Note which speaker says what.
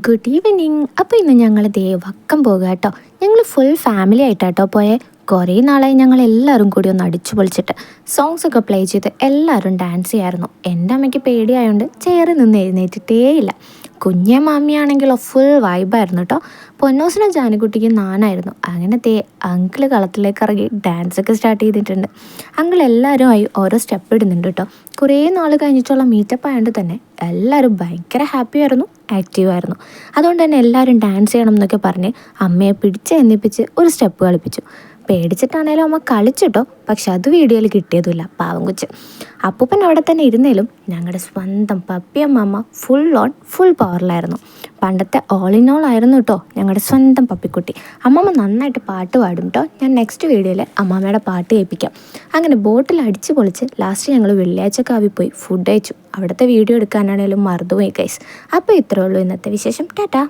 Speaker 1: Good evening. അപ്പോൾ ഇന്ന് ഞങ്ങൾ ദേ വക്കം പോകുക കേട്ടോ. ഞങ്ങൾ ഫുൾ ഫാമിലി ആയിട്ടാട്ടോ പോയെ. കുറേ നാളായി ഞങ്ങൾ എല്ലാവരും കൂടി ഒന്ന് അടിച്ചു പൊളിച്ചിട്ട് സോങ്സൊക്കെ പ്ലേ ചെയ്ത് എല്ലാവരും ഡാൻസ് ചെയ്യായിരുന്നു. എൻ്റെ അമ്മയ്ക്ക് പേടിയായതുകൊണ്ട് ചെയറിൽ നിന്ന് എഴുന്നേറ്റിട്ടേ ഇല്ല. കുഞ്ഞേ മാമിയാണെങ്കിലോ ഫുൾ വൈബായിരുന്നു കേട്ടോ. പൊന്നോസിനും ജാനിക്കുട്ടിക്ക് നാനായിരുന്നു. അങ്ങനത്തെ അങ്കിള് കളത്തിലേക്ക് ഇറങ്ങി ഡാൻസൊക്കെ സ്റ്റാർട്ട് ചെയ്തിട്ടുണ്ട്. അങ്കിൾ എല്ലാവരും ആയി ഓരോ സ്റ്റെപ്പ് ഇടുന്നുണ്ട് കേട്ടോ. കുറേ നാൾ കഴിഞ്ഞിട്ടുള്ള മീറ്റപ്പ് ആയതുകൊണ്ട് തന്നെ എല്ലാവരും ഭയങ്കര ഹാപ്പി ആയിരുന്നു, ആക്റ്റീവ് ആയിരുന്നു. അതുകൊണ്ട് തന്നെ എല്ലാവരും ഡാൻസ് ചെയ്യണം എന്നൊക്കെ പറഞ്ഞ് അമ്മയെ പിടിച്ച് എന്നിപ്പിച്ച് ഒരു സ്റ്റെപ്പ് കളിപ്പിച്ചു. പേടിച്ചിട്ടാണേലും അമ്മ കളിച്ചിട്ടോ, പക്ഷെ അത് വീഡിയോയിൽ കിട്ടിയതുമില്ല, പാവം കൊച്ച്. അപ്പൂപ്പൻ അവിടെ തന്നെ ഇരുന്നേലും ഞങ്ങളുടെ സ്വന്തം പപ്പിയമ്മ ഫുൾ പവറിലായിരുന്നു. പണ്ടത്തെ ഓൾ ഇൻ ഓൾ ആയിരുന്നു കേട്ടോ ഞങ്ങളുടെ സ്വന്തം പപ്പിക്കുട്ടി. അമ്മമ്മ നന്നായിട്ട് പാട്ട് പാടും കേട്ടോ. ഞാൻ നെക്സ്റ്റ് വീഡിയോയിൽ അമ്മമ്മയുടെ പാട്ട് കേൾപ്പിക്കാം. അങ്ങനെ ബോട്ടിൽ അടിച്ച് പൊളിച്ച് ലാസ്റ്റ് ഞങ്ങൾ വെള്ളിയാഴ്ചക്കാവിൽ പോയി ഫുഡ് കഴിച്ചു. അവിടുത്തെ വീഡിയോ എടുക്കാനാണേലും മറന്നുപോയി ഗൈസ്. അപ്പോൾ ഇത്രയേ ഉള്ളൂ ഇന്നത്തെ വിശേഷം. ടാറ്റാ.